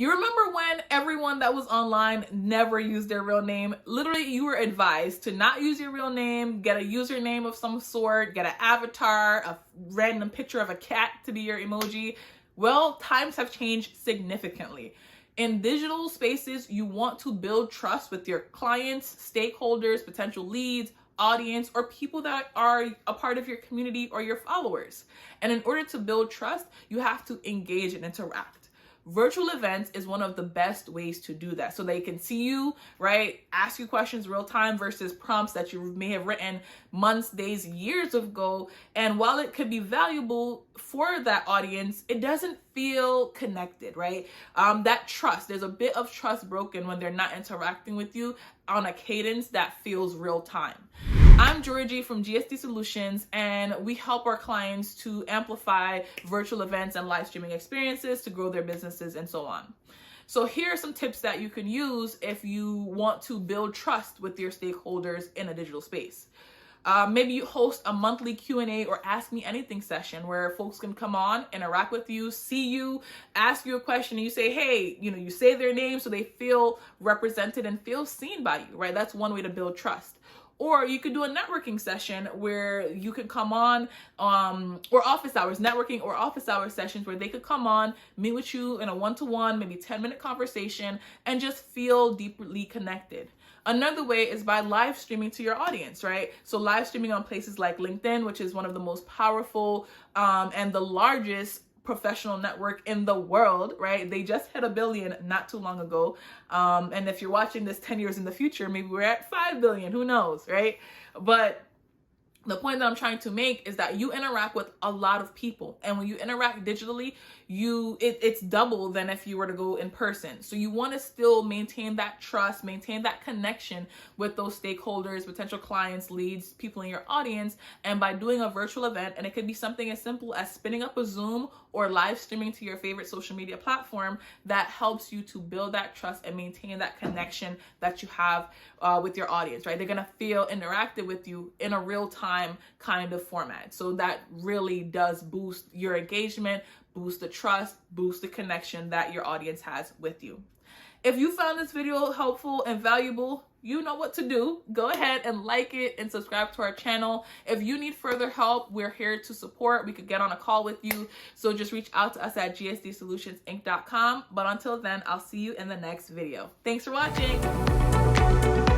You remember when everyone that was online never used their real name? Literally, you were advised to not use your real name, get a username of some sort, get an avatar, a random picture of a cat to be your emoji. Well, times have changed significantly. In digital spaces, you want to build trust with your clients, stakeholders, potential leads, audience, or people that are a part of your community or your followers. And in order to build trust, you have to engage and interact. Virtual events is one of the best ways to do that, so they can see you, right? Ask you questions real time versus prompts that you may have written months, days, years ago. And while it could be valuable for that audience, it doesn't feel connected, right? That trust, there's a bit of trust broken when they're not interacting with you on a cadence that feels real time. I'm Georgie from GSD Solutions, and we help our clients to amplify virtual events and live streaming experiences to grow their businesses and so on. So here are some tips that you can use if you want to build trust with your stakeholders in a digital space. Maybe you host a monthly Q&A or Ask Me Anything session where folks can come on, interact with you, see you, ask you a question, and you say, hey, you say their name so they feel represented and feel seen by you, right? That's one way to build trust. Or you could do a networking session where you could come on, or office hours, networking or office hour sessions where they could come on, meet with you in a one-to-one, maybe 10-minute conversation, and just feel deeply connected. Another way is by live streaming to your audience, right? So live streaming on places like LinkedIn, which is one of the most powerful and the largest professional network in the world, right? They just hit 1 billion not too long ago. And if you're watching this 10 years in the future, maybe we're at 5 billion, who knows, right? But the point that I'm trying to make is that you interact with a lot of people. And when you interact digitally, it's double than if you were to go in person. So you want to still maintain that trust, maintain that connection with those stakeholders, potential clients, leads, people in your audience. And by doing a virtual event, and it could be something as simple as spinning up a Zoom or live streaming to your favorite social media platform, that helps you to build that trust and maintain that connection that you have with your audience, right? They're going to feel interactive with you in a real-time kind of format. So that really does boost your engagement, boost the trust, boost the connection that your audience has with you. If you found this video helpful and valuable, you know what to do. Go ahead and like it and subscribe to our channel. If you need further help, we're here to support. We could get on a call with you. So just reach out to us at GSDSolutionsinc.com. But until then, I'll see you in the next video. Thanks for watching.